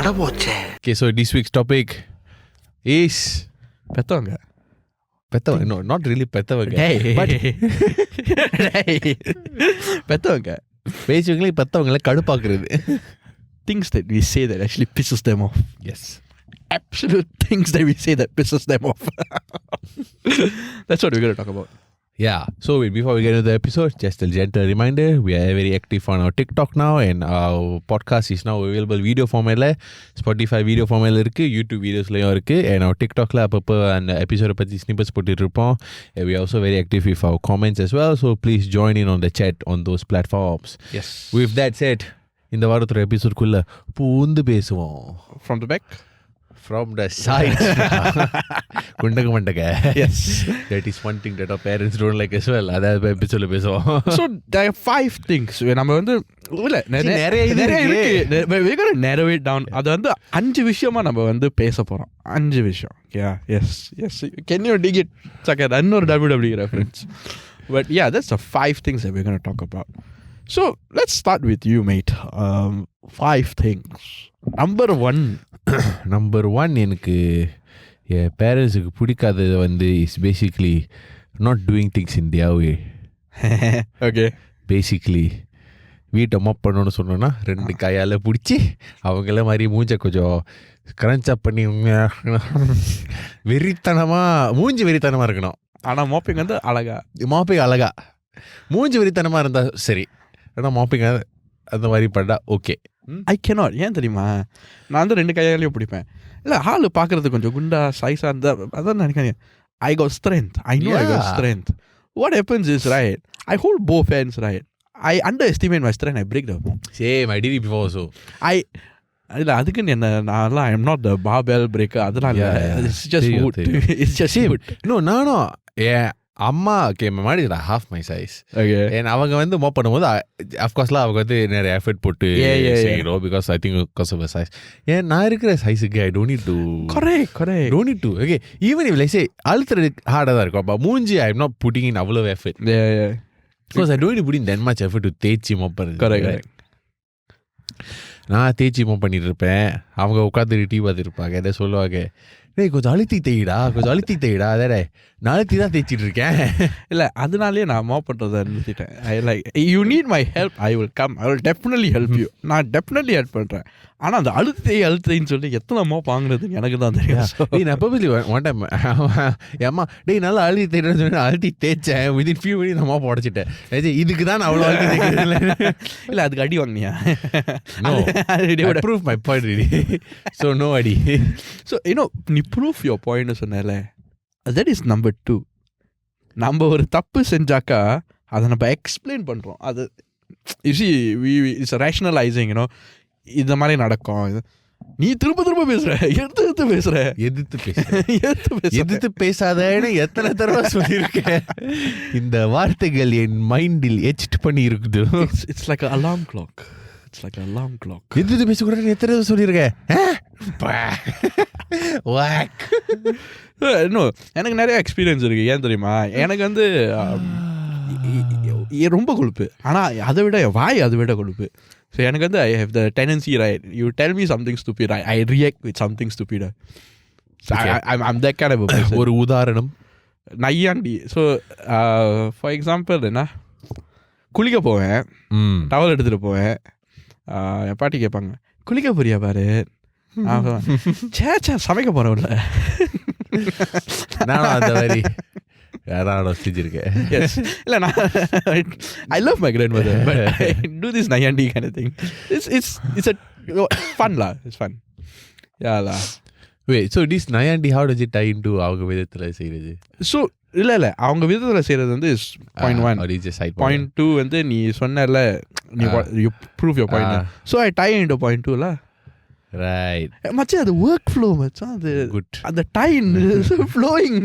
அடபோச்சே. Okay, so this week's topic is பெத்தவங்க. no, not really பெத்தவங்க. But பெத்தவங்க. Basically பெத்தவங்களை கடுப்பாக்குறது. Things that we say that actually pisses them off. Yes. Absolute things that we say that pisses them off. That's what we're going to talk about. Yeah, so before we get into the episode, just a gentle reminder, we are very active on our TikTok now, and our podcast is now available video format la, Spotify video format la irukku, YouTube videos la irukku, and our TikTok la apappa and episode patti snippets pottirupom, and we are also very active with our comments as well, so please join in on the chat on those platforms. Yes. With that said, இந்த வாரத்தோட episode குள்ள பூந்து பேசுவோம். From the back? From the side. குண்டக மண்டக. Yes. That is one thing that our parents don't like as well. அதாவது எபிசோட்ல பேசுவோம். So there are 5 things. நம்ம வந்து நிறைய இருக்கு. We're going to narrow it down. அது வந்து 5 விஷயமா நம்ம வந்து பேச போறோம். 5 விஷயம். Yeah, yes. Can you dig it? Saka another WWE reference. But yeah, that's the 5 things that we're going to talk about. So let's start with you, mate. 5 things. Number 1 எனக்கு என் பேரண்ட்ஸுக்கு பிடிக்காதது வந்து is basically not doing things in their way. Okay. Basically வீட்டை map பண்ணணும்னு சொன்னோன்னா 2 கையால் பிடிச்சி அவங்கள மாதிரி மூஞ்ச கொஞ்சம் கிரன்ச்சப் பண்ணி மூஞ்சி வெறித்தனமாக இருக்கணும். ஆனால் மாப்பிங் வந்து அழகா மூஞ்சி வெறித்தனமாக இருந்தால் சரி, ஆனால் மாப்பிங் அந்த மாதிரி பண்ணா ஓகே. I cannot. ஏன் தெரியுமா, நான் வந்து 2 கையாலையும் பிடிப்பேன். இல்லை ஆள் பார்க்குறது கொஞ்சம் குண்டா சைஸாக இருந்தால் அதான் நினைக்காங்க. I got strength. I know I got strength. What happens is, right, I hold both hands, right. I underestimate my strength. I break the bone. Same, I did it before also. இல்லை அதுக்குன்னு என்ன நான்லாம் I am not the barbell breaker. அதெல்லாம் இல்லை. It's just wood. It's just wood. No. Yeah. அம்மா மாதிரி half my size. Okay. And அவங்க வந்து மோப் பண்ணும்போது அஃப்கோர்ஸ்லாம் அவங்க வந்து நிறைய எஃபர்ட் போட்டு செய்யணும். Because I think because of size. ஏன் நான் இருக்கிற சைஸுக்கு I don't need to. Correct. Don't need to. Okay. Even if like say அழுத்துறது ஹார்டாக தான் இருக்கும். அப்போ மூஞ்சி I am not putting in அவ்வளோ effort. Because I don't need putting then much effort to தேய்ச்சி மோப் பண்ணுறது. கரெக்ட். நான் தேய்ச்சி மோப் பண்ணிட்டு இருப்பேன். அவங்க உட்காந்து டீ பார்த்துட்டு இருப்பாங்க. எதை சொல்லுவாங்க, கொஞ்சம் அழுத்தி தேய்டா. அதே நான் அழுத்தி தான் தேய்ச்சிட்டு இருக்கேன். இல்லை அதனாலே நான் மோப் பண்ணுறதை நிறுத்திட்டேன். I like you need my help, I will come, I will definitely help you. நான் டெஃபினெட்லி ஹெல்ப் பண்ணுறேன். ஆனால் அந்த அழுத்தைன்னு சொல்லி எத்தனை மோப் வாங்குறதுக்கு எனக்கு தான் தெரியும். நான் பப்ளி ஒன் டைம் ஏம்மா நல்லா அழுத்தி தேய்டன்னு சொல்லி அழுத்தி தேய்ச்சேன். வித்தின் ஃபியூ மினிட்ஸ் நான் மோப் உடச்சிட்டேன். இதுக்கு தான் நான் அவ்வளோ அழுத்தி தேய்க்கிறேன். இல்லை அதுக்கு அடி வாங்கினியா? Proof my point really. So no அடி. So நீ ப்ரூஃப் யோர் பாயிண்ட்னு சொன்னேன்ல, that is number 2. நம்ம ஒரு தப்பு செஞ்சாக்கா அதை நம்ம எக்ஸ்பிளைன் பண்ணுறோம். அது you see it's rationalizing, இந்த மாதிரி நடக்கும். நீ திரும்ப பேசுற, எதிர்த்து பேசாதேன்னு எத்தனை தடவை சொல்லியிருக்கேன். இந்த வார்த்தைகள் என் மைண்டில் எச்ட் பண்ணி இருக்குது. It's like an alarm clock. எதிர்த்து பேசக்கூடாதுன்னு எத்தனை தடவை சொல்லியிருக்கேன். எனக்கு நிறைய எக்ஸ்பீரியன்ஸ் இருக்கு. ஏன் தெரியுமா, எனக்கு வந்து ரொம்ப கொழுப்பு. ஆனால் அதை விட கொழுப்பு. ஸோ எனக்கு வந்து I have the tendency, right, you tell me something stupid, I react with something stupid. I'm that kind of a person. ஒரு உதாரணம் நையாண்டி. ஸோ ஃபார் எக்ஸாம்பிள் என்ன, குளிக்க போவேன், டவல் எடுத்துகிட்டு போவேன். என் பாட்டி கேட்பாங்க, குளிக்க போறியா பாரு. சே சமைக்க போகிறோம்ல. நானும் அந்த மாதிரி செஞ்சிருக்கேன். இல்லை நான் I love my grandmother, but I do this nayandi kind of thing. It's a fun lah. It's fun. Yeah lah. Wait, so this nayandi, how does it tie into அவங்க விதத்தில் செய்கிறது? So இல்லை அவங்க விதத்தில் செய்கிறது வந்து point 1. Point 2 வந்து நீ சொன்னல, you prove your point. So I tie into point 2 lah. Right. மச்சான் அது work flow மச்சான். அது அந்த time flowing.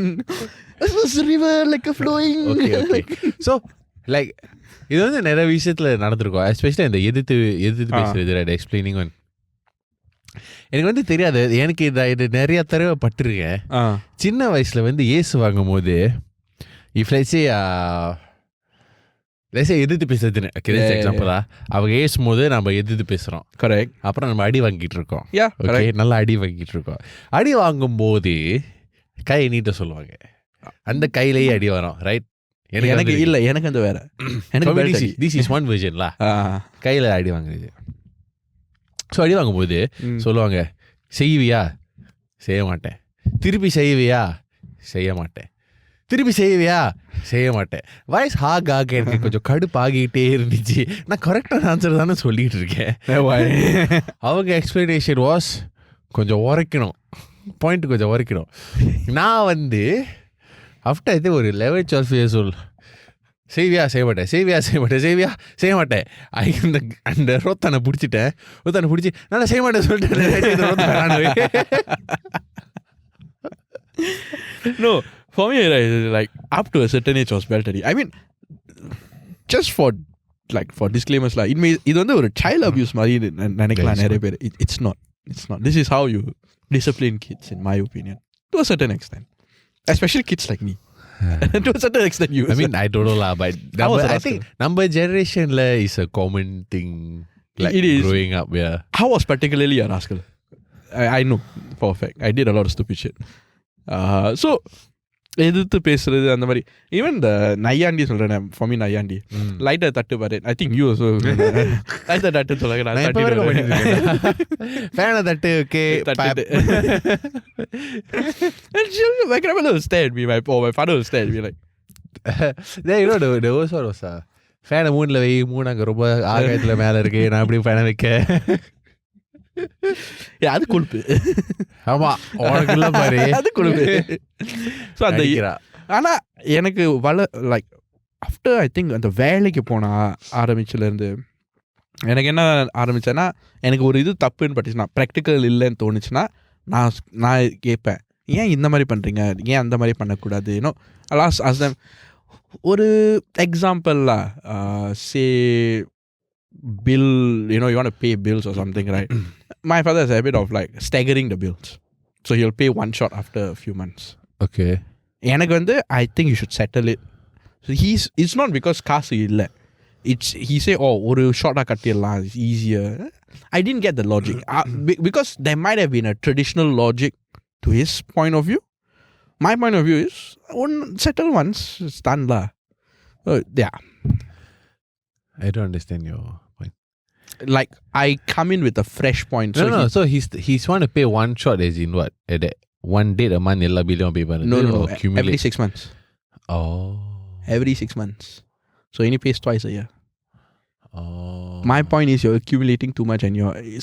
It was river like a flowing. Okay. So like இது வந்து நிறைய விஷயத்துல நடந்திருக்கும். எஸ்பெஷலி இந்த எதிர்த்து பேசுறது, ரைட், எக்ஸ்பிளைனிங் ஒன். எனக்கு வந்து தெரியாது, எனக்கு இது நிறைய தடவை பட்டிருக்கேன். சின்ன வயசுல வந்து ஏசு வாங்கும் போது if like say let's say எதிர்த்து பேசுறதுன்னு எக்ஸாம்பிளா அவங்க ஏசும்போது நம்ம எதிர்த்து பேசுகிறோம். கரெக்ட். அப்புறம் நம்ம அடி வாங்கிட்டு இருக்கோம். ஓகே, நல்லா அடி வாங்கிட்டு இருக்கோம். அடி வாங்கும்போது கை நீட்ட சொல்லுவாங்க. அந்த கையிலேயே அடி வரும். ரைட். எனக்கு இல்லை, எனக்கு அந்த வேற. எனக்கு திஸ் இஸ் ஒன் வெர்ஷன்ல கையில் அடி வாங்குறது. ஸோ அடி வாங்கும்போது சொல்லுவாங்க, செய்வியா? செய்ய மாட்டேன். திருப்பி செய்வியா? செய்ய மாட்டேன். திருப்பி செய்வியா? செய்ய மாட்டேன். வாய்ஸ் ஹாக் எனக்கு கொஞ்சம் கடுப்பு ஆகிக்கிட்டே இருந்துச்சு. நான் கரெக்டான ஆன்சர் தானே சொல்லிட்டு இருக்கேன். அவங்க எக்ஸ்பிளனேஷன் வாஸ் கொஞ்சம் உரைக்கணும், பாயிண்ட் கொஞ்சம் உரைக்கணும். நான் ஆஃப்டர் இது ஒரு 11-12 இயர்ஸ் ஓல்ட், செய்வியா? செய்ய மாட்டேன். செய்வியா? செய்ய மாட்டேன். செய்வியா? செய்ய மாட்டேன். அந்த ரோத்தானை பிடிச்சிட்டேன். ரோத்தானை பிடிச்சி நான் செய்ய மாட்டேன் சொல்லிட்டேன். No, for me, like up to a certain age was beltary. I mean, just for disclaimers lah, இது வந்து ஒரு child abuse மாதிரி நினைக்கலாம் நிறைய பேர். It's not. This is how you discipline kids, in my opinion, to a certain extent, especially kids like me. To a certain extent, you. I mean, I don't know lah, but I think number generation la is a common thing. Like it is. Growing up, yeah. I was particularly a rascal. I know for a fact. I did a lot of stupid shit. So எதிர்த்து பேசுறது அந்த மாதிரி. Even இந்த நையாண்டி சொல்றேன், for me நையாண்டி, lighter தட்டு பாரு. I think you also lighter தட்டு சொல்லுங்க. ஃபேனை தட்டு. ஓகே, தட்டு. My grandmother will stare at me, my father will stare at me like, there you know the worst one was ஃபேனை மூணில் வை, மூணு அங்கே ரொம்ப ஆகாயத்தில் மேலே இருக்கு, நான் எப்படி ஃபேனை வைக்க. அது கொழுப்பு. ஆமா, உனக்கு இல்லை பாரு, அது கொழுப்பு. ஸோ அந்த ஆனால் எனக்கு லைக் ஆஃப்டர் ஐ திங்க் அந்த வேலைக்கு போன ஆரம்பிச்சிலேருந்து எனக்கு என்ன ஆரம்பித்தேன்னா, எனக்கு ஒரு இது தப்புன்னு பட்டுச்சுன்னா, ப்ராக்டிக்கல் இல்லைன்னு தோணுச்சுன்னா நான் கேட்பேன், ஏன் இந்த மாதிரி பண்ணுறீங்க, ஏன் அந்த மாதிரி பண்ணக்கூடாது. இன்னும் லாஸ்ட் அஸ் ஒரு எக்ஸாம்பிள்லாம் சே bill, you want to pay bills or something, right? My father has a habit of like staggering the bills, so he'll pay one shot after a few months. Okay. எனக்கு I think you should settle it. So it's not because காசு இல்ல, it's he say ஒரு ஷார்ட்டா கட்டிடலாம், it's easier. I didn't get the logic because there might have been a traditional logic to his point of view. My point of view is settle once, it's done lah. Yeah, I don't understand your point. Like I come in with a fresh point. No. So he's want to pay one shot, as in what? At that one date a month, ella billion paper. No. Every 6 months. Oh. Every 6 months. So he pays twice a year. Oh. My point is you're accumulating too much, and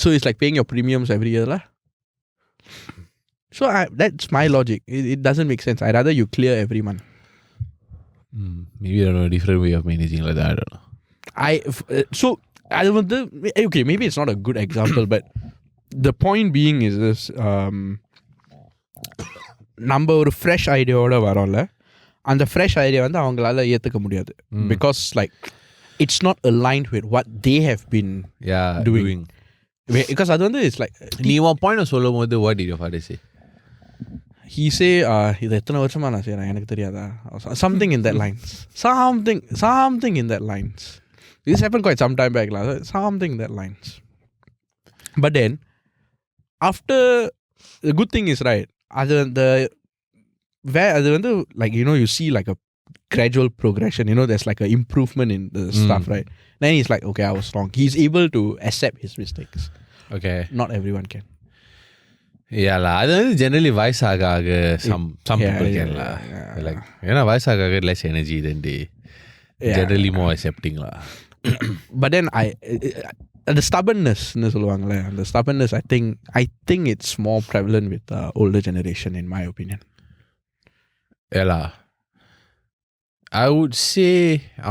so it's like paying your premiums every year lah. So that's my logic. It doesn't make sense. I'd rather you clear every month. Maybe I don't know, a different way of managing like that. I don't know. So I want okay, maybe it's not a good example, but the point being is this: நம்ம ஒரு fresh ஐடியாவோட வரோம்ல, அந்த fresh idea வந்து அவங்களால ஏற்றுக்க முடியாது. Because like it's not aligned with what they have been doing. Because அது வந்து it's like நீ உன் பாயிண்ட் சொல்லும் போது what did your father say? He say இது எத்தனை வருஷமா நான் செய்கிறேன் எனக்கு தெரியாதா, something in that lines, something in that lines. This happened quite some time back lah, something in that lines. But then after, the good thing is right, அது வந்து like you see like a gradual progression, there's like a improvement in the stuff, right? Then he's like, okay, I was wrong. He's able to accept his mistakes. Okay. Not everyone can. Yeah lah, அது வந்து generally வயசாக some people can lah. Like ஏன்னா வயசாக less energy than they generally more accepting lah. But then the stubbornness னு சொல்லுவாங்கல்ல, the stubbornness I think it's more prevalent with the older generation, in my opinion. Yeah lah, I would say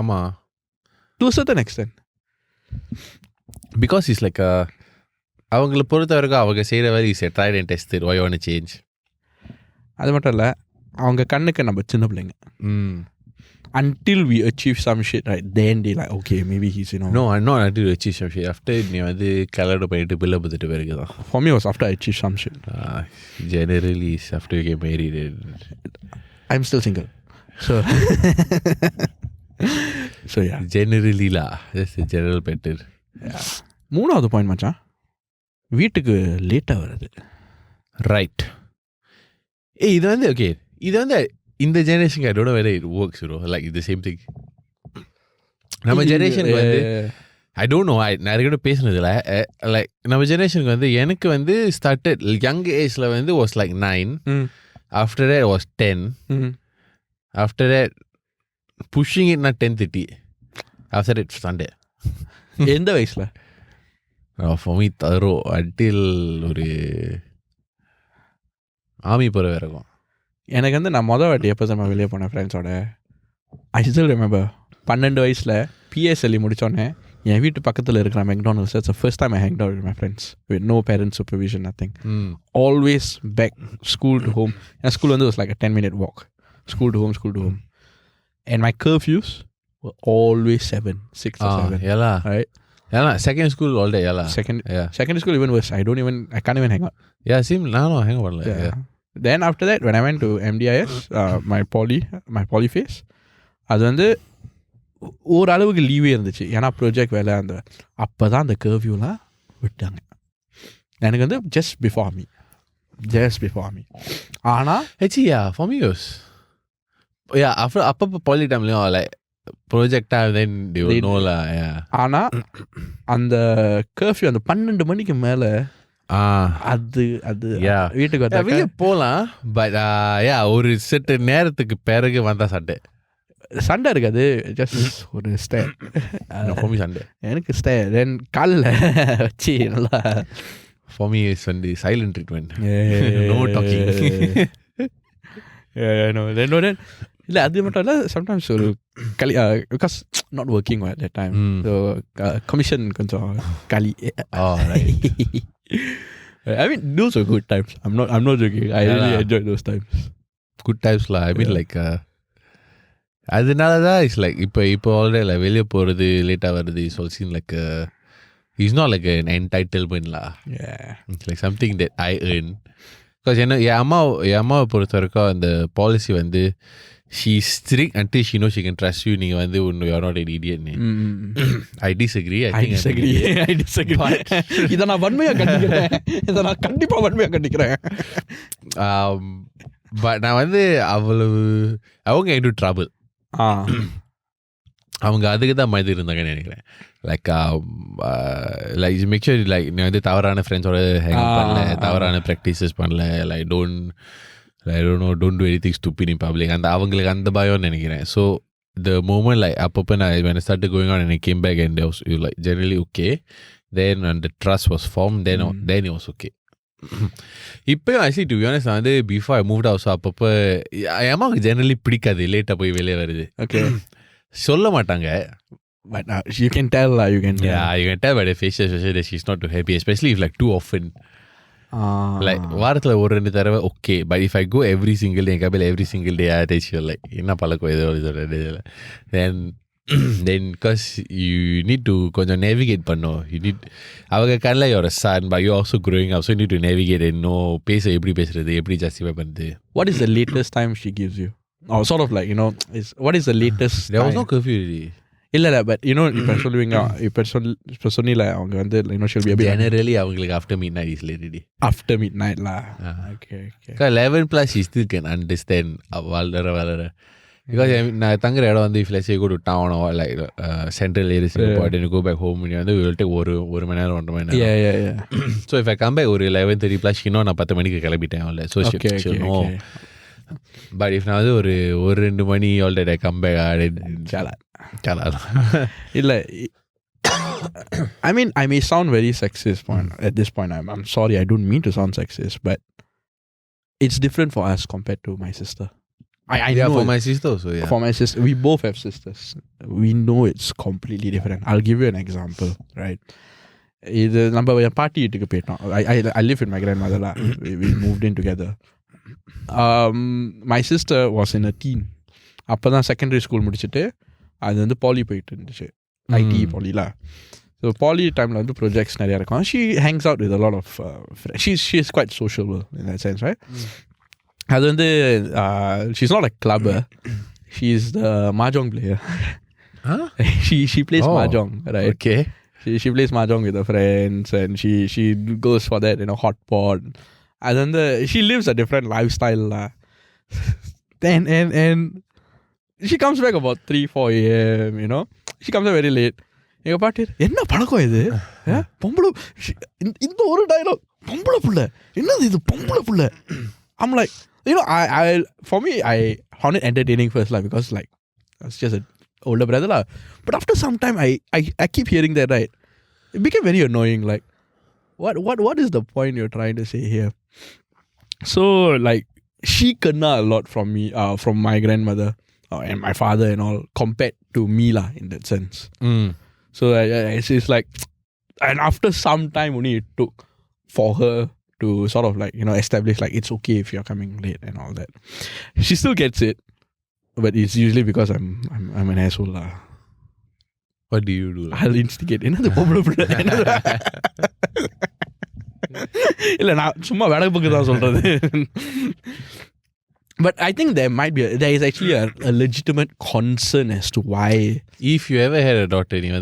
ஆமா, to a certain extent, because it's like அவங்களை பொறுத்த வரைக்கும் அவங்க செய்கிற வேலை is a tried and tested. Why you want to change? அது மட்டும் இல்லை, அவங்க கண்ணுக்கு நம்ம சின்ன பிள்ளைங்க. Until we achieve some shit, right? Then they like, okay, maybe he's No, I'm not until you achieve some shit. After நீ வந்து கல்யாணம் பண்ணிட்டு பிள்ளை பத்துட்டு பிறகு தான். For me, it was after I achieved some shit. Generally, it's after you get married. I'm still single. So So yeah. Generally lah, that's the general pattern. Yeah. மூணாவது point மச்சான், வீட்டுக்கு லேட்டாக வருது. ரைட். இது வந்து ஓகே, இது வந்து இந்த ஜெனரேஷனுக்கு I don't know whether it works, you know, like the same thing. நம்ம ஜெனரேஷனுக்கு வந்து I don't know, நிறைய கூட பேசுனதில்ல. லைக் நம்ம ஜெனரேஷனுக்கு வந்து எனக்கு வந்து ஸ்டார்டட் யங் ஏஜ்ல வந்து was like 9. After that was 10. After that pushing it not 10:30. After that Sunday. எந்த வயசுல? For me தரோ until ஒரு ஆர்மி போகிற வரைக்கும். எனக்கு வந்து நான் மொதல் வாட்டி எப்போ நம்ம வெளியே போனேன் ஃப்ரெண்ட்ஸோட, I still remember 12 வயசில் PSLE முடித்தோடனே என் வீட்டு பக்கத்தில் இருக்கிற McDonald's, that's the first time I hanged out with my friends with no parent supervision, nothing. Always back school to home. And school was like a 10-minute walk. School to home. And my curfews were always 6 or 7. Yeah, right? Yeah, secondary school all day. Yeah, secondary school even worse. I can't even hang out. Yeah, same. No, hang out. Yeah. Then after that, when I went to MDIS, my poly phase, அது வந்து ஓரளவுக்கு லீவே இருந்துச்சு. ஏன்னா project வேலை அப்போ தான் அந்த கர்ஃப்யூலாம் விட்டாங்க. எனக்கு வந்து just before me. ஆனால் actually yeah, for me was yeah, after அப்பப்போ poly timeலையும் like project time then they will know lah. Yeah. ஆனால் அந்த கர்ஃப்யூ அந்த 12 மணிக்கு மேலே அது வீட்டுக்கு வந்தா வெளியே போகலாம். பட் ஒரு செட்டு நேரத்துக்கு பிறகு வந்தா சண்டை இருக்காது, ஜஸ்ட் ஒரு ஸ்டே. சண்டே எனக்கு ஸ்டே தென் காலில் வச்சு நல்லா for me is வந்து silent treatment. No talking. then இல்லை அது மட்டும் இல்லை, சம்டைம்ஸ் ஒரு because not working at that time, so commission கொஞ்சம் களி. I mean those were good times. I'm not joking. I really enjoyed those times. Good times lah. I mean like அதனால தான் it's like இப்போ already வெளியே போகிறது லேட்டாக வருது. It's all seen like it's not like an entitlement lah. It's like something that I earn. Because என் அம்மாவை பொறுத்த வரைக்கும் அந்த பாலிசி வந்து she's strict until she knows she can trust you. நீங்கள் வந்து you're not an idiot. I disagree. I disagree. இதை நான் வன்மையாக கண்டிக்கிறேன். பட் நான் வந்து அவங்க into trouble. அவங்க அதுக்கு தான் மாதிரி இருந்தாங்கன்னு நினைக்கிறேன். லைக் மேக் ஷூர் லைக் நீ வந்து தவறான ஃப்ரெண்ட்ஸோட ஹேங் பண்ணல, தவறான ப்ராக்டிசஸ் பண்ணல, like don't do anything stupid in public. அவங்களுக்கு அந்த பயம்னு நினைக்கிறேன். ஸோ the moment like அப்பப்போ நான் when I started going on and I came back and it was like generally okay, then when the trust was formed, then it was okay. இப்போயும் actually to be honest நான் வந்து before I moved out, so அப்பப்போ என் அம்மாவுக்கு generally பிடிக்காது லேட்டாக போய் வெளியே வருது. ஓகே, சொல்ல மாட்டாங்க. But you can tell lah. You can tell by the facial expression that she's not too happy, especially if like too often. Like வாரத்தில் ஒரு 2 தடவை okay, but if I go every single day, every single day, I tell you like என்ன பழக்கம் ஏதோ then because you need to கொஞ்சம் navigate பண்ணும். You need அவங்க கண்ணில் you're a son, but you're also growing up, so you need to navigate and know எப்படி பேசுறது, எப்படி justify பண்ணுறது. What is the latest time she gives you? Or sort of like, what is the latest There time? was no curfew really. இல்ல but இப்ப சொல்லுவீங்க, இப்ப சொன்னீல அவங்க வந்து she'll be a bit generally அவங்களுக்கு after midnight is late. After midnight lah. Okay. 11 plus she still can understand வளர. Because நான் தங்குற இடம் வந்து if let's say go to town or like central area Singapore, then you go back home, வந்து will take ஒரு மணி நேரம் 1.5 மணி நேரம். Yeah. So if I come back ஒரு 11:30 plus நான் 10 மணிக்கு கிளம்பிட்டேன். So she'll know. But if நான் வந்து ஒரு 2 மணி all that I come back chala இல்ல I mean I may sound very sexist at this point. I'm sorry, I don't mean to sound sexist, but it's different for us compared to my sister. I know for my sister also. Yeah, for my sister, we both have sisters. We know it's completely different. I'll give you an example, right? இது நம்ம பாட்டி வீட்டுக்கு போயிட்டோம். I live with my grandmother lah. We moved in together. My sister was in a teen. அப்பதான் secondary school முடிச்சிட்டு அது வந்து poly போயிட்டு இருந்துச்சு, IT poly lah. So poly timeல வந்து projects நிறைய இருக்கும். She hangs out with a lot of friends. She's quite sociable in that sense, right? அது வந்து she's not a clubber. She's the mahjong player. Huh? She plays mahjong, right? Okay. She plays mahjong with her friends, and she goes for that, hot pot. And then she lives a different lifestyle lah. and she comes back about 3-4 a.m. She comes back very late. எங்க பாட்டு என்ன பழக்கம் இது பொம்பளை இந்த ஒரு dialogue பொம்பளை புள்ள என்னது இது பொம்பளை புள்ள. I'm like, I for me I found it entertaining first lah, because like it's just an older brother lah. But after some time I keep hearing that, right? It became very annoying. Like, what is the point you're trying to say here? So like she kena a lot from me, from my grandmother and my father and all, compared to me lah, in that sense. So it's like, and after some time only it took for her to sort of like establish like it's okay if you're coming late and all that. She still gets it, but it's usually because I'm an asshole lah. What do you do? I'll instigate. என்னது பொம்பளை புள்ள இல்ல நான் சும்மா வடக்கு தான் சொல்றது. But I think there is actually a legitimate concern as to why. If you ever had a daughter, you know,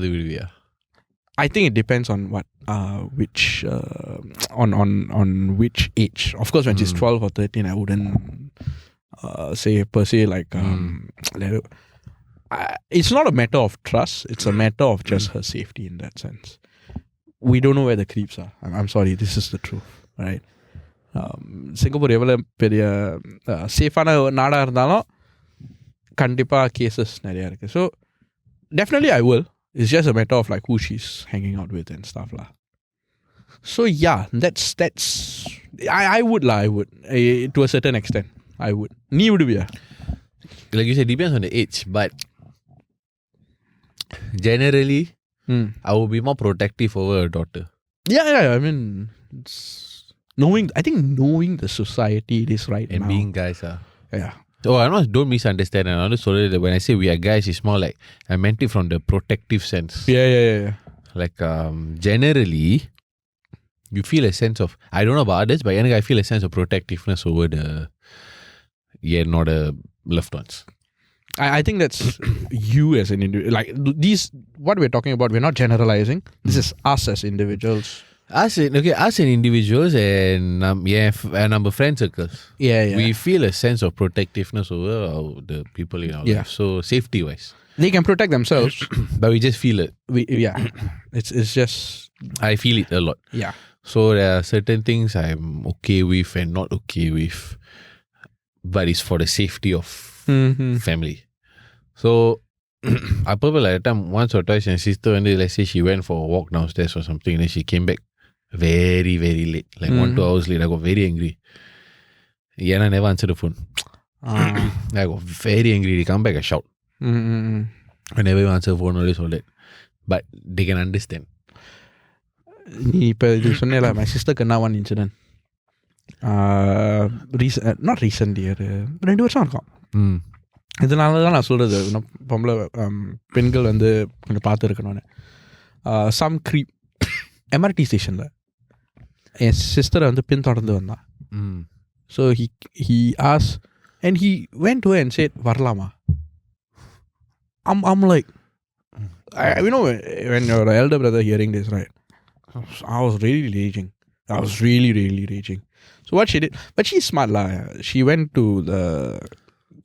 I think it depends on what which on which age. Of course, when she's 12 or 13, I wouldn't say per se like it's not a matter of trust. It's a matter of just her safety in that sense. We don't know where the creeps are. I'm sorry, this is the truth, right? Singapore எவ்வளோ பெரிய சேஃபான நாடாக இருந்தாலும் கண்டிப்பாக cases நிறையா இருக்குது. So definitely I will. It's just a matter of like who she's hanging out with and stuff lah. So yeah, that's I would to a certain extent I would. Nee would be like you said, depends on the age, but generally I would be more protective over a daughter. Yeah. I mean, knowing the society it is right and now. Being guys yeah. Oh, don't misunderstand. And honestly, that when I say we are guys, it's more like I meant it from the protective sense. Yeah. Like generally, you feel a sense of, I don't know about others, but I feel a sense of protectiveness over not the loved ones. I think that's you as an individual. Like these, what we're talking about, we're not generalizing. This is us as individuals. Us as individuals and our friend circles. Yeah. We feel a sense of protectiveness over the people in our life. So safety wise, they can protect themselves, but we just feel it. It's just I feel it a lot. Yeah. So there are certain things I'm okay with and not okay with, but it's for the safety of family. So I probably like time once or twice, and sister, and let's say she went for a walk downstairs or something, and then she came back very, very late, like 1-2 hours late. I got very angry. I never answered the phone. I got very angry. They come back, I shout. I never answer the phone or this or that. But they can understand. My sister can now one incident. Not recent year. 2 வருஷம் இருக்கும். இதனால தான் நான் சொல்கிறது, பொம்பளை பெண்கள் வந்து கொஞ்சம் பார்த்துருக்கணும்னு. சம் க்ரீப் எம்ஆர்டி ஸ்டேஷனில் என் சிஸ்டரை வந்து பின்தொடர்ந்து வந்தான். So he asked and he went to her and said, வரலாமா? I'm like, when your elder brother hearing this, right, I was really raging. I was really, really raging. So what she did, but she's smart lah. She went to the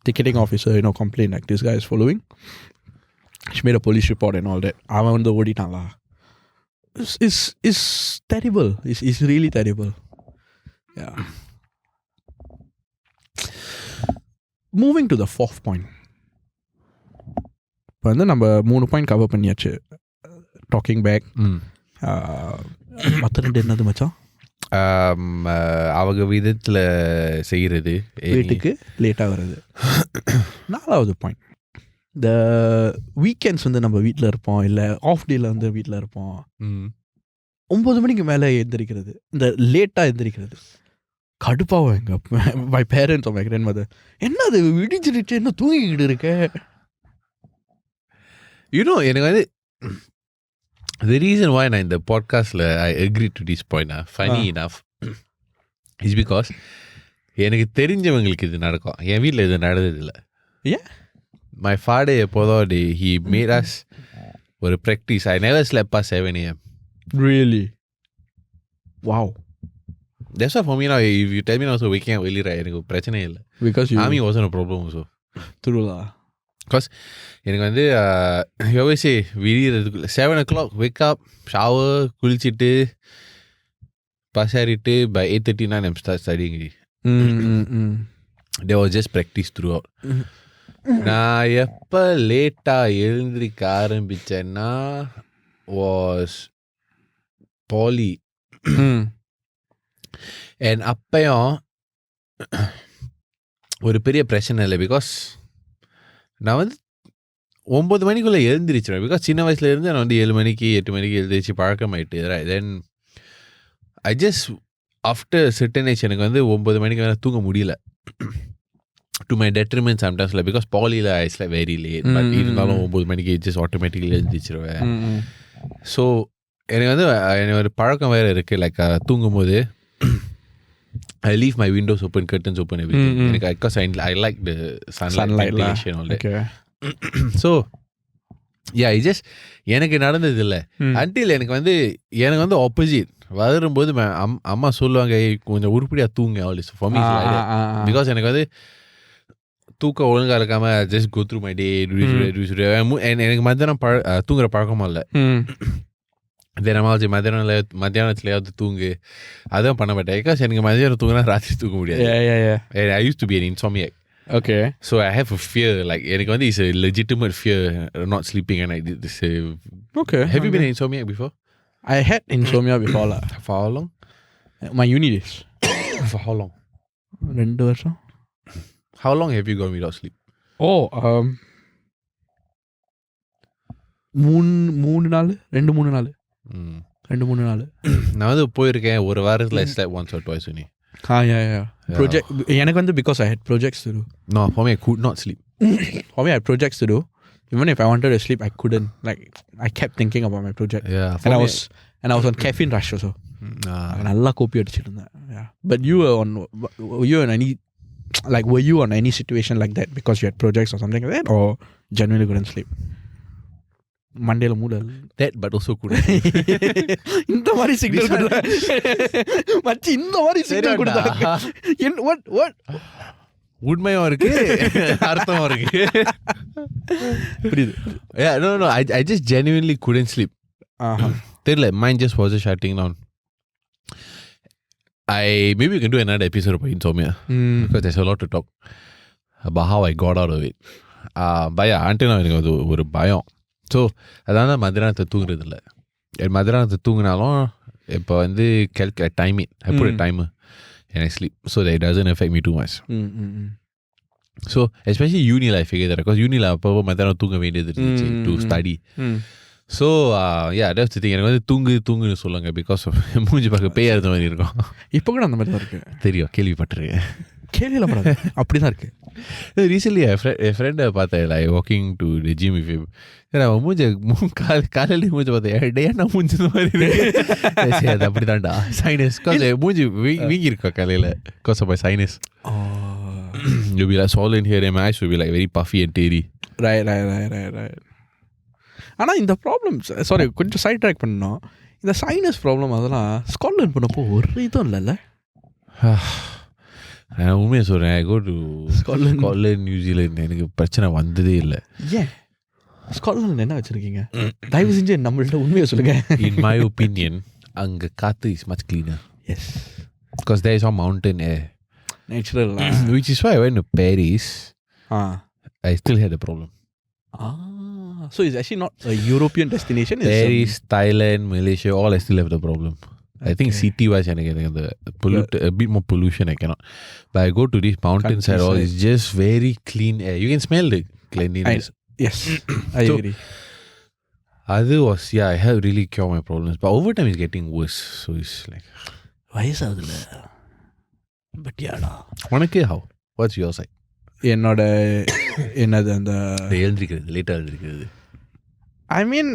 ticketing officer, complain like this guy is following. She made a police report and all that. அவன் வந்து ஓடிட்டான் lah. It's terrible. It's really terrible. Yeah. Moving to the 4th point. இப்போ வந்து நம்ம 3 point cover பண்ணியாச்சு. Talking back. மற்ற 2 என்னது மச்சான்? அவங்க விதத்தில் செய்கிறது, வீட்டுக்கு லேட்டாக வர்றது. 4வது பாயிண்ட், இந்த வீக்கெண்ட்ஸ் வந்து நம்ம வீட்டில் இருப்போம், இல்லை ஆஃப் டேல வந்து வீட்டில் இருப்போம். 9 மணிக்கு மேலே எந்திரிக்கிறது, இந்த லேட்டாக எந்திரிக்கிறது கடுப்பாகும். எங்கள் my parents my grandmother, என்னது விடிஞ்சிருச்சு, என்ன தூங்கிக்கிட்டு இருக்க? எனக்கு வந்து the reason why நான் இந்த பாட்காஸ்ட்ல I agree to this point, funny enough, is because எனக்கு தெரிஞ்சவங்களுக்கு இது நடக்கும். என் வீட்டில் இது நடந்தது இல்லை. my father எப்போதும் he made us ஒரு practice. I never slept past 7 a.m. Really? Wow. That's why for me now, if you tell me also waking up early, right, எனக்கு பிரச்சனை இல்லை. Because you... Army wasn't a problem also. True lah. Because எனக்கு வந்து you always say விடியறதுக்குள்ள 7 o'clock wake up, shower, குளிச்சிட்டு பசாரிட்டு by 8:39 I'm start studying. There was just practice throughout. நான் எப்போ லேட்டாக எழுந்திரிக்க ஆரம்பிச்சேன்னா was poly. And அப்பையும் ஒரு பெரிய பிரச்சனை இல்லை பிகாஸ் நான் வந்து 9 மணிக்குள்ளே எழுந்திரிச்சிடுவேன். பிகாஸ் சின்ன வயசுல இருந்து நான் வந்து 7 மணிக்கு 8 மணிக்கு எழுந்திரிச்சு பழக்கமாயிட்டு. Then I just after certain age எனக்கு வந்து 9 மணிக்கு மேலே தூங்க முடியல. To my detriment sometimes, like, because polyல I slept very late. But இருந்தாலும் 9 மணிக்கு just automatically எழுந்திரிச்சிருவேன். ஸோ எனக்கு வந்து எனக்கு ஒரு பழக்கம் வேறு இருக்குது. லைக் தூங்கும் போது I leave my windows open, curtains open, everything. Because I like the sunlight ventilation all that. Okay. So yeah, it just எனக்கு நடந்தது இல்லை. Until எனக்கு வந்து ஆப்போசிட் வரும்போது அம்மா சொல்லுவாங்க கொஞ்சம் உருப்படியாக தூங்க all this. For me it's like that. Because எனக்கு வந்து தூக்கம் ஒழுங்காக இருக்காம just go through my day, எனக்கு மத்தியானம் தூங்குற பழக்கமாக இல்லை. தினமாச்சு மத்தியானத்துலையாவது தூங்கு அதான் பண்ண மாட்டேன். பிகாஸ் எனக்கு மத்தியானம் தூங்கினா ராத்திரி தூங்க முடியாது. I used to be an insomniac. Okay. So I have a fear, like எனக்கு வந்து it's a legitimate fear not sleeping and I did this. Okay. Have you been an insomniac before? I had insomnia before lah. For how long? My uni days. For how long? 2 வருஷம். How long have you gone without sleep? Oh, 3 நாள் 2-3 நாள். 2-3 நாள். நான் வந்து போயிருக்கேன் ஒரு வாரத்தில் I slept once or twice only. Yeah. Project எனக்கு வந்து because I had projects to do. No, for me I could not sleep. For me I had projects to do. Even if I wanted to sleep I couldn't. Like I kept thinking about my project. Yeah. And I was on caffeine rush also. நல்லா copy அடிச்சிட்டு இருந்தேன். Yeah. But you were on any situation like that because you had projects or something like that, or genuinely couldn't sleep? மண்டேல மூடல். That but also couldn't. இந்த மாதிரி signal கொடுத்தா மச்சி இந்த மாதிரி சிக்னல் கொடுத்தா what உண்மையும் இருக்கு அர்த்தமும் இருக்கு. புரியுது. Yeah, no, I just genuinely couldn't sleep. தெரியல, mind just wasn't shutting down. Maybe we can do another episode about insomnia because there's a lot to talk about how I got out of it. But yeah, until now எனக்கு ஒரு பயம். So அதான் மத்தியானத்தை தூங்குறது இல்லை. மத்தியானத்தை தூங்கினாலும் இப்போ வந்து calculate time it. I put a timer and I sleep so that it doesn't affect me too much. So especially uni life figure that because uni life அப்போ மத்தியானம் தூங்க வேண்டியது இருந்துச்சு to study. So yeah, that's the thing. எனக்கு வந்து தூங்குன்னு சொல்லுங்க because of மூஞ்சி பார்க்க பேய் அறுத்த மாதிரி இருக்கும். இப்போ கூட அந்த மாதிரி தான் இருக்கு. தெரியும், கேள்விப்பட்டிருக்கேன். கேள்வியில் படாது அப்படி தான் இருக்கு. Recently என் ஃப்ரெண்டை பார்த்தேன் like walking to the gym with him. அவன் காலையில மூஞ்சி பார்த்தேன் நான் மூஞ்சி மாதிரி இருக்கு. அது அப்படி தான்டா சைனஸ் மூஞ்சி வீங்கி இருக்கா காலையில் because of my sinus. You'll be like swollen here and my eyes will be like very puffy and teary. Right. ஆனால் இந்த ப்ராப்ளம் சாரி கொஞ்சம் சைட் ட்ராக் பண்ணோம். இந்த சைனஸ் ப்ராப்ளம் அதெல்லாம் ஸ்காட்லாண்ட் பண்ணப்போ ஒரு இதுவும் இல்லைல்ல. நான் உண்மையாக சொல்கிறேன், ஐ கோ டு ஸ்காட்லாண்ட் நியூசிலாந்து எனக்கு பிரச்சனை வந்ததே இல்லை. ஏன் ஸ்காட்லாண்ட் என்ன வச்சுருக்கீங்க? தயவு செஞ்சு நம்மள்ட்ட உண்மையாக சொல்லுங்கள். இன் மை ஒப்பீனியன் அங்கே காற்று is much cleaner. Yes, because there is all mountain air natural, which is why I went to Paris. I still had a problem. So it's actually not a European destination. Paris, Thailand, Malaysia, all I still have the problem. I think city-wise, a bit more pollution I cannot. But I go to this mountain side, all it's just very clean air. You can smell the cleanliness. Yes, I agree. I have really cured my problems. But over time, it's getting worse. So it's like... வயசாகுதுல. But yeah. உனக்கு how? What's your side? என்னது அந்த லேட்டாக எழுந்திருக்கிறது. I mean,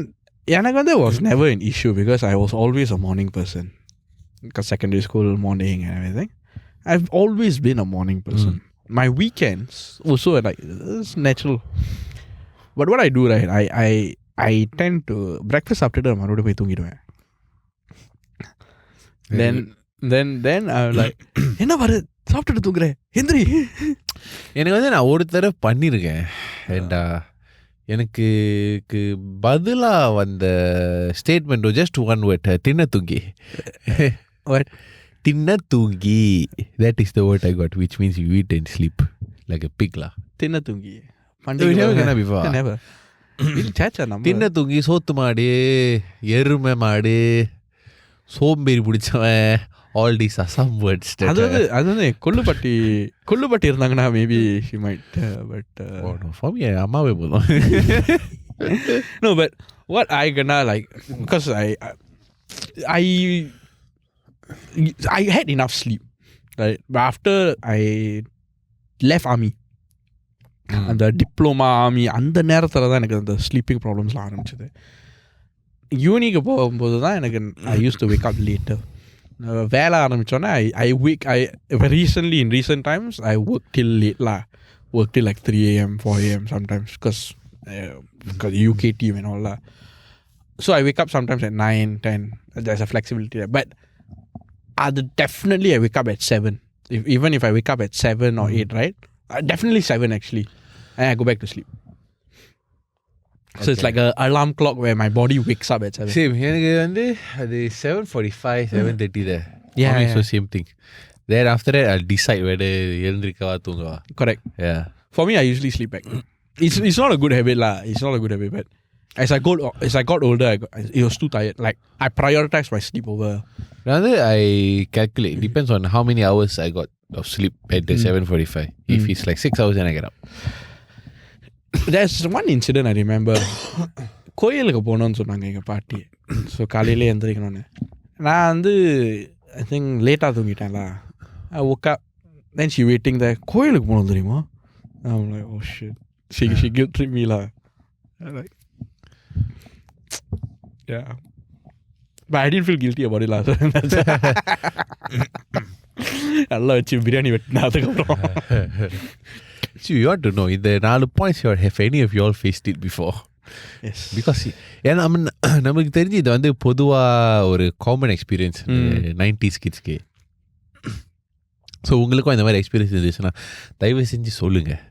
எனக்கு வந்து was never an issue because I was always a morning person. Because secondary school, morning and everything. I've always been a morning person. My weekends also like it's natural. But what I do, right, I tend to breakfast சாப்பிட்டுட்டு மறுபடியும் போய் தூங்கிடுவேன். Then I'm like, என்ன வரு சாப்பிட்டுட்டு தூங்குறேன் எந்திரி. எனக்கு வந்து நான் ஒரு தடவை பண்ணியிருக்கேன். ஏண்டா எனக்கு பதிலாக வந்த ஸ்டேட்மெண்ட் ஜஸ்ட் ஒன் வேர்ட், தின்ன தூங்கி. தின்ன தூங்கி, that is the word I got, which means you eat and sleep like a pig lah. தின்ன தூங்கி தின்ன தூங்கி, சோத்து மாடு, எருமை மாடு, சோம்பேறி பிடிச்சவன், all these are some words. அது கொல்லுப்பட்டி இருந்தாங்கன்னா maybe she might but no, for me அம்மாவே போதும். No, but what I gonna like, because I had enough sleep, right? But after I left army, அந்த டிப்ளமா ஆர்மி, அந்த நேரத்தில் தான் எனக்கு அந்த ஸ்லீப்பிங் ப்ராப்ளம்ஸ்லாம் ஆரம்பிச்சது. யூனிக்கு போகும்போது தான் எனக்கு I use to wake up later. வேலை ஆரம்பித்தோன்னே recently in recent times I work till late lah, work till like 3 a.m. 4 a.m. sometimes because UK team and all lah. So I wake up sometimes at 9, 10. There's a flexibility there, but definitely I wake up at 7. Even if I wake up at 7 or 8, right? Definitely 7 actually, and I go back to sleep. So it's like a alarm clock where my body wakes up at 7. Same. எனக்கு வந்து அது 7:45, 7:30 there. Yeah, so same thing. Then after that I'll decide whether எழுந்திருக்கவா தூங்கவா. Correct. Yeah. For me, I usually sleep back. It's not a good habit lah. It's not a good habit, but as I got older, it was too tired. Like I prioritize my sleep over. Rather I calculate. Depends on how many hours I got of sleep at the 7:45. If it's like 6 hours, then I get up. There's one incident I remember. கோயிலுக்கு போகணுன்னு சொன்னாங்க எங்கள் பாட்டி. So காலையிலே எழுந்திரிக்கணும்னு. நான் வந்து I think லேட்டாக தூங்கிட்டேன்ல. I woke up, then she waiting there. கோயிலுக்கு போகணும் தெரியுமா? I'm like, oh shit. She guilt trip me lah. Like, yeah. But I didn't feel guilty about it lah. நல்லா வச்சு பிரியாணி வெட்டினா அதுக்கப்புறம். So you want to know, in the 4 points, have any of you all faced it before? Yes. Because ஏன்னா நமக்கு தெரிஞ்சு இது வந்து பொதுவாக ஒரு காமன் எக்ஸ்பீரியன்ஸ் 90s கிட்ஸ்க்கு. ஸோ உங்களுக்கும் இந்த மாதிரி எக்ஸ்பீரியன்ஸ் இருந்துச்சுன்னா தயவு செஞ்சு சொல்லுங்கள்.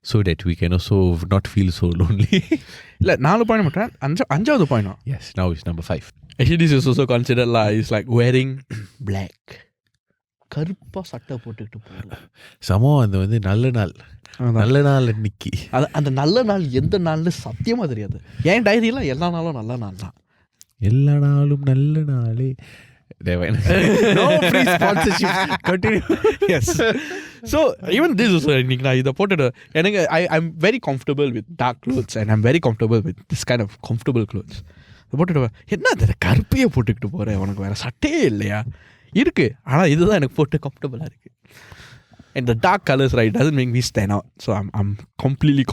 So that we can also not feel so lonely. இல்லை 4 பாயிண்ட் மட்டும், 5வது point. Yes, now it's number 5. Actually this is also considered lah. It's like wearing black. கருப்பா சட்டை போட்டுக்கிட்டு போகலாம். சமம் அந்த வந்து நல்ல நாள் அன்னைக்கு. அந்த நல்ல நாள் எந்த நாள்னு சத்தியமா தெரியாது. என் டைரியில் எல்லா நாளும் நல்ல நாள் தான். எல்லா நாளும் நல்ல நாளே. No free sponsorship. Continue. Yes. So even this also, இன்னைக்கு நான் இதை போட்டுட்டு எனக்கு I'm very comfortable with dark clothes and I'm very comfortable with this kind of comfortable clothes. போட்டுட்டு என்ன அந்த கருப்பையே போட்டுக்கிட்டு போகிறேன், உனக்கு வேறு சட்டையே இல்லையா? இருக்குது, ஆனால் இதுதான் எனக்கு போட்டு கம்ஃபர்டபுளாக இருக்குது. And the dark colors, right, doesn't make me stand out. So I'm completely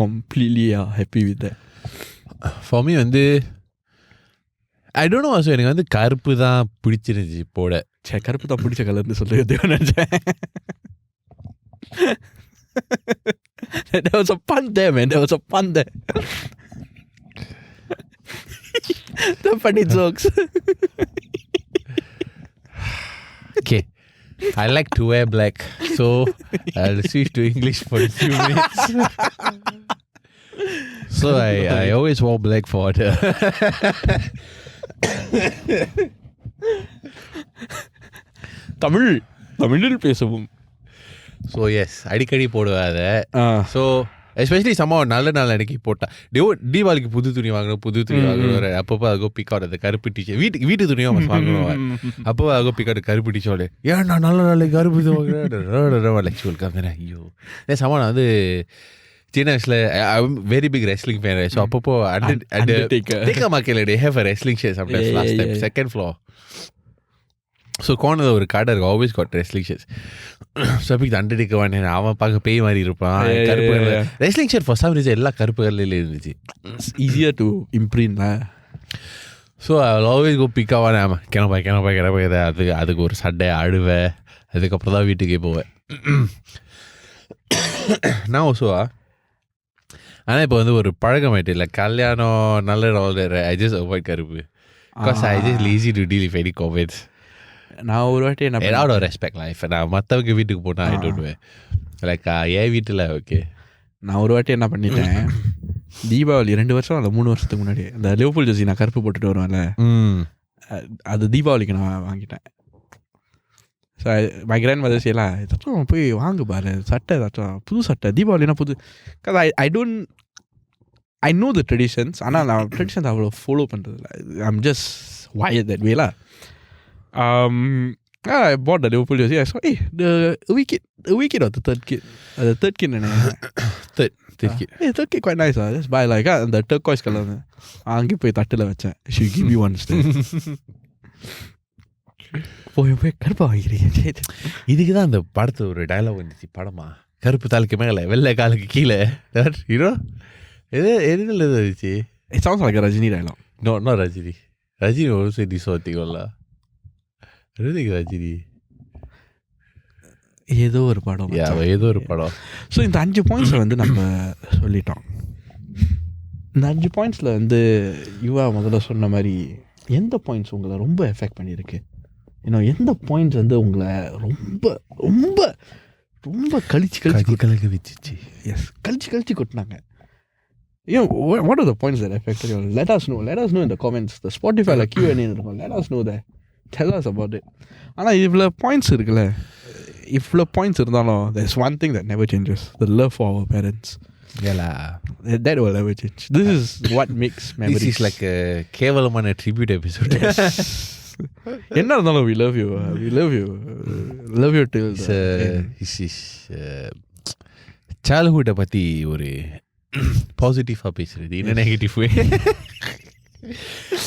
happy with that. For me வந்து I don't know also, எனக்கு வந்து கருப்பு தான் பிடிச்சிருந்துச்சு போட. கருப்பு தான் பிடிச்ச கலர்னு சொல்லுறது நினச்சேன். There was a pun there, man. There was a pun there. The funny jokes. Okay. I like to wear black, so I'll switch to English for a few minutes. So I always wore black for the தமிழில் பேசவும். So yes, அடிக்கடி போடுவேன் அதை. So especially சம்மா நல்ல நாள் அன்னைக்கு போட்டா தீபாவளிக்கு புது துணி வாங்கணும் அப்பப்போ அதை பிக் அவுட் அந்த கருப்பு டீச்சர் வீட்டு துணியும் வாங்கணும். அப்போ அதை பிக் அவுட் கருப்பு டீச்சர் ஏன் நான் நல்ல நாளைக்கு கருப்பு இது வாங்குறேன். ஐயோ சம்மா நான் வந்து சின்ன வயசில் very big wrestling fan. So அப்பப்போ டேக்கா மார்க்கெட்ல have a wrestling share sometimes last time second floor. So கோனரில் ஒரு கடை இருக்கும், always got wrestling shares. So அப்படி அண்டர்டேக்கர் வாங்கினேன். அவன் பார்க்க பேய் மாதிரி இருப்பான். கருப்பு colour wrestling share for some reason எல்லா கருப்பு கலர்ல இருந்துச்சு. Easier to imprint. So I always go pick ஆவானே. ஆமாம் கிளம்பா அதுக்கு ஒரு சட்டை ஆடுவேன். அதுக்கப்புறம் தான் வீட்டுக்கே போவேன். நான் ஓசோவா ஆனா இப்போ வந்து ஒரு பழக்கமாயிட்டு இல்லை கல்யாணம் நல்ல all that right, I just avoid கருப்பு because I just lazy to deal with any comments. நான் ஒரு வாட்டி என்ன And out of respect life நான் மற்றவங்க வீட்டுக்கு போனால் I don't wear like என் வீட்டில் ஓகே. நான் ஒரு வாட்டி என்ன பண்ணிட்டேன், தீபாவளி 2 வருஷம் இல்லை 3 வருஷத்துக்கு முன்னாடி அந்த லிவர்பூல் ஜெர்சி நான் கருப்பு போட்டுட்டு வருவேன்ல, அது தீபாவளிக்கு நான் வாங்கிட்டேன். ஸோ மை கிராண்ட் மதர்ஸ் எல்லாம் ஏதாச்சும் போய் வாங்கு பாரு சட்டை, ஏதாச்சும் புது சட்டை தீபாவளினா புது. ஐ நோ த ட்ரெடிஷன்ஸ், ஆனால் நான் ட்ரெடிஷன்ஸ் அவ்வளோ ஃபாலோ பண்ணுறதில்ல. I'm just wired that way lah. I bought the Liverpool jersey. I saw, the away kit or the third kit? The third kit. Third kit. Third kit quite nice. Just buy like the turquoise color. அங்கே போய் தட்டில் வச்சேன். She give you one still. போய் கருப்பா வாங்கிறீங்க. இதுக்கு தான் அந்த படத்தில் ஒரு டயலாக் வந்துச்சு, படமா கருப்பு தாளுக்கு மேலே வெள்ளை காலுக்கு கீழே ஹீரோ எதுல இருந்துச்சு. It sounds like a Rajini dialogue. No, not Rajini. Rajini also did something lah. I don't think Rajini. ஏதோ ஒரு படம். ஏதோ ஒரு படம். ஸோ இந்த 5 பாயிண்ட்ஸை வந்து நம்ம சொல்லிட்டோம். இந்த 5 பாயிண்ட்ஸில் வந்து யுவா முதல்ல சொன்ன மாதிரி எந்த பாயிண்ட்ஸ் உங்களை ரொம்ப எஃபெக்ட் பண்ணியிருக்கு? இன்னும் எந்த பாயிண்ட்ஸ் வந்து உங்களை ரொம்ப ரொம்ப ரொம்ப கழிச்சு வச்சிச்சு? எஸ், கழிச்சு கொட்டினாங்க. What are the points that affected you? Let us know in the comments. The Spotify like Q&A இருக்கும். Let us know that. Tell us about it. ஆனால் இவ்வளோ பாயிண்ட்ஸ் இருக்குல்ல, இவ்வளோ பாயிண்ட்ஸ் இருந்தாலும் there's one thing that never changes. The love for our parents. That will never change. This is what makes memories. This is like a கேவலமான tribute episode. என்ன இருந்தாலும் we love you. We love you. Love you till the end. His childhood பற்றி ஒரு பாசிட்டிவாக பேசுறது, in a negative way.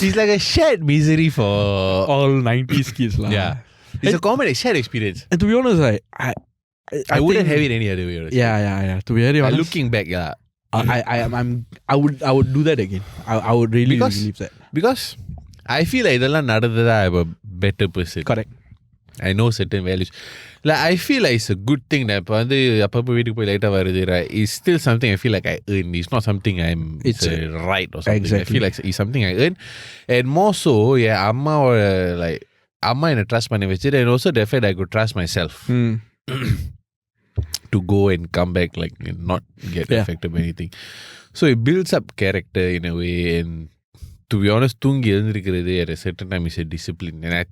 It's like a shared misery for all 90s kids lah. Yeah, it's a common shared experience. And to be honest, I wouldn't have it any other way. Yeah. To be very honest, looking back, yeah, I would do that again. I would really believe that, because I feel like இதெல்லாம் நடந்ததா I'm a better person. Correct. I know certain values. Like I feel like it's a good thing that இப்போ வந்து அப்பப்போ வீட்டுக்கு போய் லைட்டாக வருது, right? It's still something I feel like I earn. It's not something it's right or something. Exactly. I feel like it's something I earn. And more so, அம்மாவோட like அம்மா என்னை ட்ரஸ்ட் பண்ணி வச்சுட்டு, and also the fact I could trust myself to go and come back, like not get affected by anything. So it builds up character in a way. And to be honest, தூங்கி எழுந்திருக்கிறது at a certain time is a discipline, and I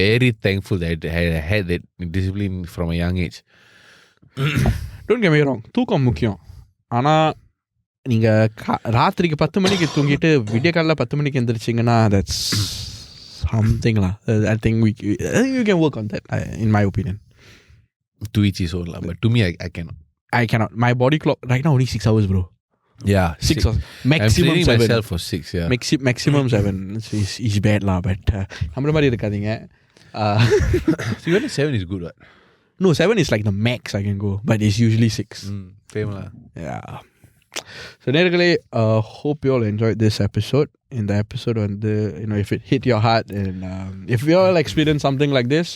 very thankful that I had that discipline from a young age. Don't get me wrong, தூக்கம் முக்கியம். ஆனால் நீங்கள் ராத்திரிக்கு 10 மணிக்கு தூங்கிட்டு விடிய காலையில் 10 மணிக்கு எழுந்திரிச்சிங்கன்னா that's something lah. I think you can work on that, in my opinion. To each his own lah, but to me I cannot. My body clock right now only 6 hours, bro. Yeah, 6 hours. Maximum I'm training 7. myself for 6. Yeah, maximum 7 is bad lah, but நம்மள மாதிரி இருக்காதீங்க. So you 7 is good, right? No, 7 is like the max I can go, but it's usually 6. Same lah. Yeah. So நேயர்களே, hope you all enjoyed this episode. In the episode on the, if it hit your heart, and if you all experience something like this,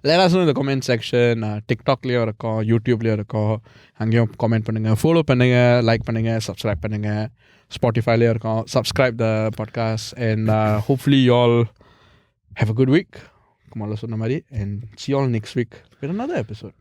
let us know in the comment section. TikTokலயும் இருக்கோம், YouTubeலயும் இருக்கோம். அங்கேயும் comment பண்ணுங்க, follow பண்ணுங்க, like பண்ணுங்க, subscribe பண்ணுங்க. Spotifyலயும் இருக்கோம். Subscribe the podcast, and hopefully you all have a good week. Kumala சொன்ன மாதிரி, and see you all next week with another episode.